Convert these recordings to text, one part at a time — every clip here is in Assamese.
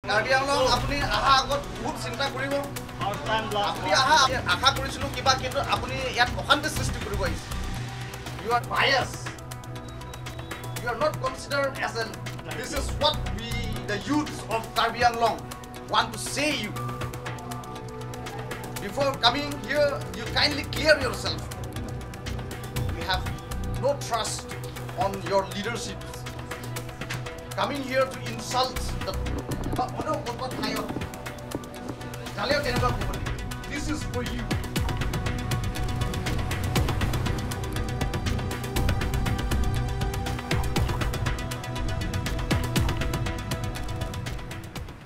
কাৰ্বি আংলং আপুনি আহা আগত বহুত চিন্তা কৰিব আপুনি আহা আশা কৰিছিলো কিবা কিন্তু আপুনি ইয়াত অশান্তি সৃষ্টি কৰিব আহিছে you are biased you are not considered as an this is what we the youth of Karbi Anglong want to say you before coming here you kindly clear yourself we have no trust on your leadership coming here to insult the this is for you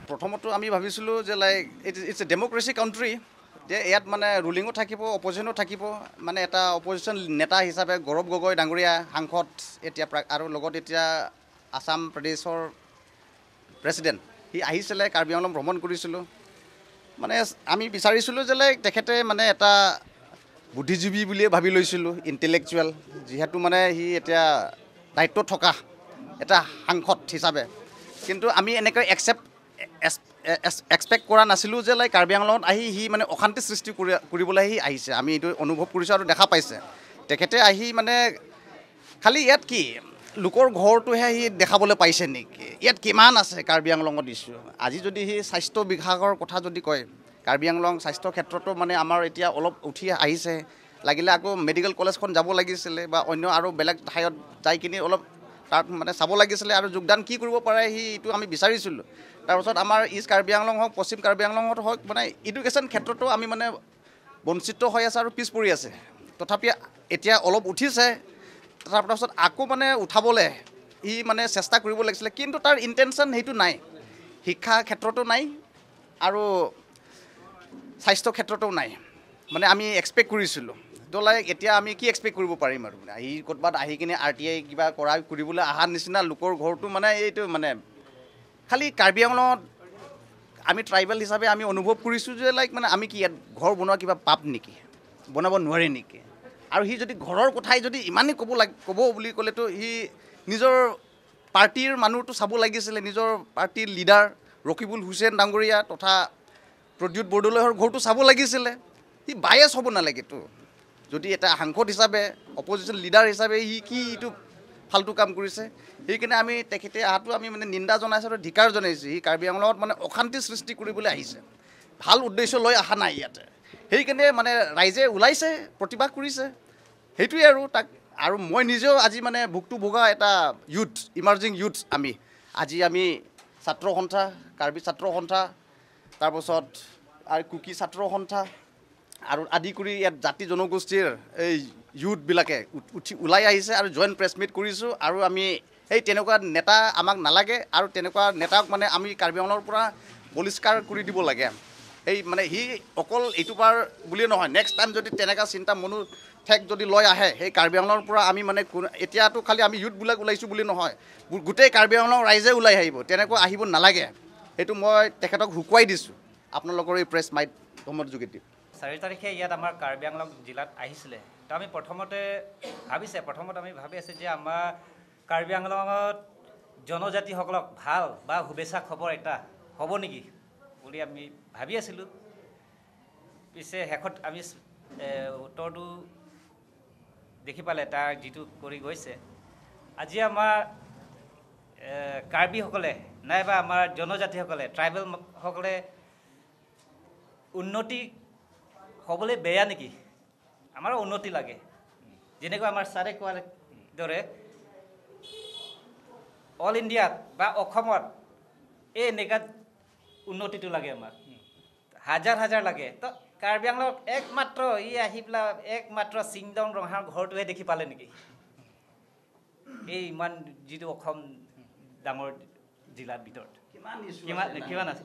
প্ৰথমতে আমি ভাবিছিলো যে লাইক ইটস এ ডেমোক্ৰেসি কান্ট্ৰি যে ইয়াত মানে ৰুলিংও থাকিব অপজিশনো থাকিব মানে এটা অপজিশন নেতা হিচাপে গৌৰৱ গগৈ ডাঙৰীয়া সাংসদ এতিয়া আৰু লগত এতিয়া আসাম প্ৰদেশৰ প্ৰেসিডেন্ট হি আহিছিলে কাৰ্বি আংলং ভ্ৰমণ কৰিছিল মানে আমি বিচাৰিছিলো যে লাইক তেখেতে মানে এটা বুদ্ধিজীৱী বুলিয়ে ভাবি লৈছিল ইন্টেলেকচুৱেল যেহেতু মানে হি এতিয়া দায়িত্ব থকা এটা সাংসদ হিচাপে কিন্তু আমি এনেকৈ এক্সপেক্ট কৰা নাছিলো যে লাইক কাৰ্বি আংলঙত আহি হি মানে অশান্তি সৃষ্টি কৰিবলৈ হি আহিছে আমি এইটো অনুভৱ কৰিছোঁ আৰু দেখা পাইছে তেখেতে আহি মানে খালি ইয়াত কি লোকৰ ঘৰটোহে হি দেখাবলৈ পাইছে নেকি ইয়াত কিমান আছে কাৰ্বি আংলঙত ইছ্যু আজি যদি হি স্বাস্থ্য বিভাগৰ কথা যদি কয় কাৰ্বি আংলং স্বাস্থ্য ক্ষেত্ৰতো মানে আমাৰ এতিয়া অলপ উঠি আহিছে লাগিলে আকৌ মেডিকেল কলেজখন যাব লাগিছিলে বা অন্য আৰু বেলেগ ঠাইত যাই কিনি অলপ তাত মানে চাব লাগিছিলে আৰু যোগদান কি কৰিব পাৰে হি এইটো আমি বিচাৰিছিলোঁ তাৰপিছত আমাৰ ইষ্ট কাৰ্বি আংলং হওক পশ্চিম কাৰ্বি আংলঙত হওক মানে এডুকেশ্যন ক্ষেত্ৰতো আমি মানে বঞ্চিত হৈ আছে আৰু পিছ পৰি আছে তথাপি এতিয়া অলপ উঠিছে তাৰপিছত আকৌ মানে উঠাবলৈ ই মানে চেষ্টা কৰিব লাগিছিলে কিন্তু তাৰ ইণ্টেনশ্যন সেইটো নাই শিক্ষা ক্ষেত্ৰতো নাই আৰু স্বাস্থ্য ক্ষেত্ৰতো নাই মানে আমি এক্সপেক্ট কৰিছিলোঁ তো লাইক এতিয়া আমি কি এক্সপেক্ট কৰিব পাৰিম আৰু আহি ক'ৰবাত আহি কিনে RTI কিবা কৰিবলৈ অহাৰ নিচিনা লোকৰ ঘৰটো মানে এইটো মানে খালি কাৰ্বি আংলঙত আমি ট্ৰাইবেল হিচাপে আমি অনুভৱ কৰিছোঁ যে লাইক মানে আমি কি ইয়াত ঘৰ বনোৱা কিবা পাপ নেকি বনাব নোৱাৰে নেকি আৰু হি যদি ঘৰৰ কথাই যদি ইমানেই ক'ব বুলি ক'লেতো হি নিজৰ পাৰ্টিৰ মানুহটো চাব লাগিছিলে নিজৰ পাৰ্টিৰ লিডাৰ ৰকিবুল হুছেইন ডাঙৰীয়া তথা প্ৰদ্যুৎ বৰদলৈৰ ঘৰটো চাব লাগিছিলে হি বায়াছ হ'ব নালাগেতো যদি এটা সাংসদ হিচাপে অপজিশ্যন লিডাৰ হিচাপে হি কি এইটো ফাল্টু কাম কৰিছে সেইকাৰণে আমি তেখেতে আহাটো আমি মানে নিন্দা জনাইছোঁ আৰু ধিকাৰ জনাইছোঁ হি কাৰ্বি আংলঙত মানে অশান্তি সৃষ্টি কৰিবলৈ আহিছে ভাল উদ্দেশ্য লৈ অহা নাই ইয়াতে সেইকাৰণে মানে ৰাইজে ওলাইছে প্ৰতিবাদ কৰিছে সেইটোৱে আৰু তাক আৰু মই নিজেও আজি মানে ভুক্তভোগা এটা ইউথ ইমাৰ্জিং ইউথ আজি আমি ছাত্ৰ সন্থা কাৰ্বি ছাত্ৰ সন্থা তাৰপাছত আৰু কুকি ছাত্ৰ সন্থা আৰু আদি কৰি ইয়াত জাতি জনগোষ্ঠীৰ এই ইউথবিলাকে ওলাই আহিছে আৰু জইণ্ট প্ৰেছ মিট কৰিছোঁ আৰু আমি এই তেনেকুৱা নেতা আমাক নালাগে আৰু তেনেকুৱা নেতাক মানে আমি কাৰ্বি আংলঙৰ পৰা বহিষ্কাৰ কৰি দিব লাগে এই মানে হি অকল এইটো বাৰ বুলিয়ে নহয় নেক্সট টাইম যদি তেনেকুৱা চিন্তা মনোঠেক যদি লৈ আহে সেই কাৰ্বি আংলঙৰ পৰা আমি মানে এতিয়াতো খালি আমি ইউথবিলাক ওলাইছোঁ বুলি নহয় গোটেই কাৰ্বি আংলং ৰাইজে ওলাই আহিব তেনেকুৱা আহিব নালাগে সেইটো মই তেখেতক শুকুৱাই দিছোঁ আপোনালোকৰ এই প্ৰেছ মাধ্যমৰ যোগেদি 4 তাৰিখে ইয়াত আমাৰ কাৰ্বি আংলং জিলাত আহিছিলে তো আমি প্ৰথমতে আমি ভাবি আছোঁ যে আমাৰ কাৰ্বি আংলঙত জনজাতিসকলক ভাল বা শুভেচ্ছা খবৰ এটা হ'ব নেকি বুলি আমি ভাবি আছিলোঁ পিছে শেষত আমি উত্তৰটো দেখি পালে তাৰ যিটো কৰি গৈছে আজি আমাৰ কাৰ্বিসকলে নাইবা আমাৰ জনজাতিসকলে ট্ৰাইবেলসকলে উন্নতি হ'বলৈ বেয়া নেকি আমাৰ উন্নতি লাগে যেনেকৈ আমাৰ ছাৰে কোৱাৰ দৰে অল ইণ্ডিয়াত বা অসমত এই এনেকুৱাত উন্নতিটো লাগে আমাক হাজাৰ লাগে তো কাৰ্বি আংলঙত একমাত্ৰ আহি পেলাই একমাত্ৰ চিংদং ৰঙাৰ ঘৰটোহে দেখি পালে নেকি এই ইমান যিটো অসম ডাঙৰ জিলাৰ ভিতৰত কিমান আছে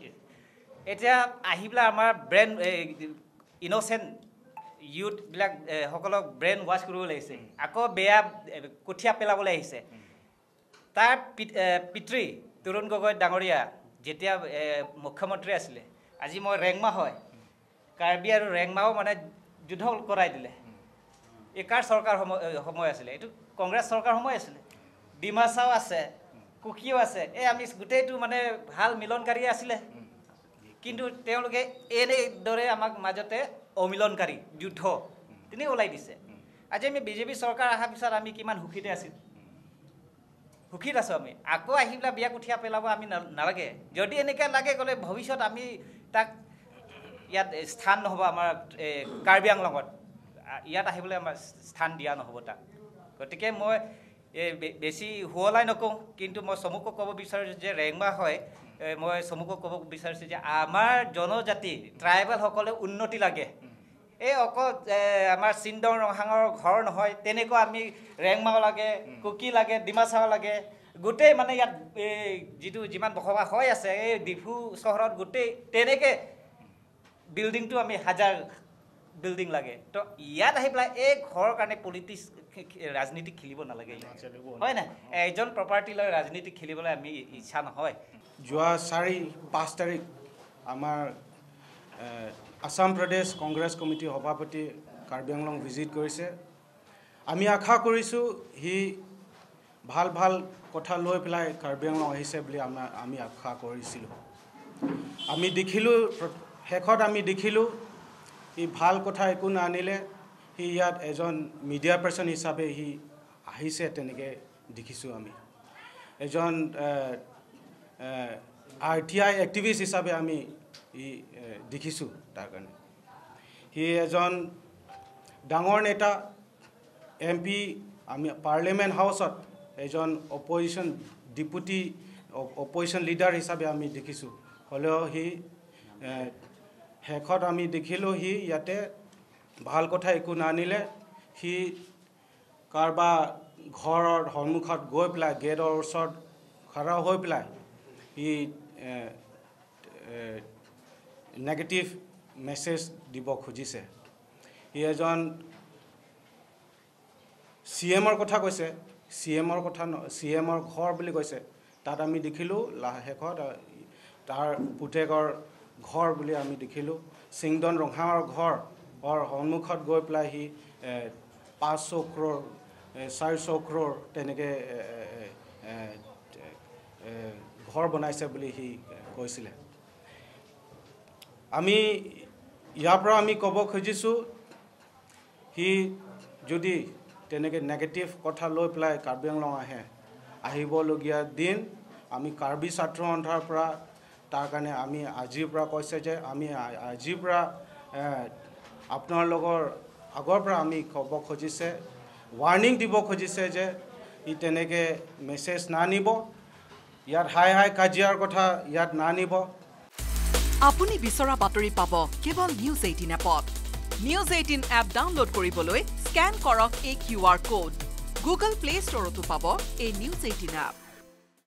এতিয়া আহি পেলাই আমাৰ ব্ৰেইন ইন'চেণ্ট ইউথবিলাক সকলক ব্ৰেইন ৱাছ কৰিব লাগিছে আকৌ বেয়া কঠীয়া পেলাবলৈ আহিছে তাৰ পিতৃ তৰুণ গগৈ ডাঙৰীয়া যেতিয়া মুখ্যমন্ত্ৰী আছিলে আজি মই ৰেংমা হয় কাৰ্বি আৰু ৰেংমাও মানে যুদ্ধ কৰাই দিলে এই কাৰ চৰকাৰ সময় আছিলে এইটো কংগ্ৰেছ চৰকাৰ সময় আছিলে ডিমাচাও আছে কুকিও আছে এই আমি গোটেইটো মানে ভাল মিলনকাৰী আছিলে কিন্তু তেওঁলোকে এনেদৰে আমাক মাজতে অমিলনকাৰী যুদ্ধ তিনি ওলাই দিছে আজি আমি বিজেপি চৰকাৰ অহাৰ পিছত আমি কিমান সুখীতে আছিল সুখীত আছোঁ আমি আকৌ আহি পেলাই বিয়া কুঠিয়া পেলাব আমি নালাগে যদি এনেকৈ লাগে গ'লে ভৱিষ্যত আমি তাক ইয়াত স্থান নহ'ব আমাৰ কাৰ্বি আংলঙত ইয়াত আহিবলৈ আমাৰ স্থান দিয়া নহ'ব তাক গতিকে মই বেছি শুৱলাই নকওঁ কিন্তু মই চমুকৈ ক'ব বিচাৰিছোঁ যে ৰেংমা হয় মই চমুকৈ ক'ব বিচাৰিছোঁ যে আমাৰ জনজাতি ট্ৰাইবেলসকলে উন্নতি লাগে এই অকল আমাৰ চিন্দং ৰংহাঙৰ ঘৰ নহয় তেনেকুৱা আমি ৰেংমাও লাগে কুকি লাগে ডিমাচাও লাগে গোটেই মানে ইয়াত যিটো যিমান বসবাস হৈ আছে এই ডিফু চহৰত গোটেই তেনেকৈ বিল্ডিংটো আমি হাজাৰ বিল্ডিং লাগে তো ইয়াত আহি পেলাই এই ঘৰৰ কাৰণে পলিটিক্স ৰাজনীতি খেলিব নালাগে হয় না এজন প্ৰপাৰ্টি লৈ ৰাজনীতি খেলিবলৈ আমি ইচ্ছা নহয় যোৱা 4-5 তাৰিখ আমাৰ আসাম প্ৰদেশ কংগ্ৰেছ কমিটিৰ সভাপতি কাৰ্বি আংলং ভিজিট কৰিছে আমি আশা কৰিছোঁ সি ভাল ভাল কথা লৈ পেলাই কাৰ্বি আংলং আহিছে বুলি আমি আশা কৰিছিলোঁ আমি দেখিলোঁ শেষত আমি দেখিলোঁ সি ভাল কথা একো নানিলে সি ইয়াত এজন মিডিয়া পাৰ্চন হিচাপে সি আহিছে তেনেকৈ দেখিছোঁ আমি এজন RTI এক্টিভিষ্ট হিচাপে আমি দেখিছোঁ তাৰ কাৰণে সি এজন ডাঙৰ নেতা MP আমি পাৰ্লিয়ামেণ্ট হাউচত এজন অপজিশ্যন ডেপুটি অপজিশ্যন লিডাৰ হিচাপে আমি দেখিছোঁ হ'লেও সি শেষত আমি দেখিলোঁ সি ইয়াতে ভাল কথা একো নানিলে সি কাৰোবাৰ ঘৰৰ সন্মুখত গৈ পেলাই গেটৰ ওচৰত খাৰা হৈ পেলাই সি নেগেটিভ মেছেজ দিব খুজিছে সি এজন CMৰ কথা কৈছে CMৰ কথা CMৰ ঘৰ বুলি কৈছে তাত আমি দেখিলোঁ শেষত তাৰ পুতেকৰ ঘৰ বুলি আমি দেখিলোঁ সিংদন ৰংহাঙৰ ঘৰৰ সন্মুখত গৈ পেলাই সি 500 crore 400 crore তেনেকৈ ঘৰ বনাইছে বুলি সি কৈছিলে আমি ইয়াৰ পৰা আমি ক'ব খুজিছোঁ সি যদি তেনেকৈ নেগেটিভ কথা লৈ পেলাই কাৰ্বি আংলং আহিবলগীয়া দিন আমি কাৰ্বি ছাত্ৰ সন্থাৰ পৰা তাৰ কাৰণে আমি আজিৰ পৰা কৈছে যে আমি আজিৰ পৰা আপোনালোকৰ আগৰ পৰা আমি ক'ব খুজিছে ৱাৰ্ণিং দিব খুজিছে যে ই তেনেকৈ মেছেজ নানিব ইয়াত হাই কাজিয়াৰ কথা ইয়াত নানিব আপুনি বিচৰা বাতৰি পাব কেৱল নিউজ 18 এপত নিউজ 18 এপ ডাউনলোড কৰিবলৈ স্ক্যান কৰক এই QR কোড গুগল প্লে ষ্টৰতো পাব এই নিউজ 18 এপ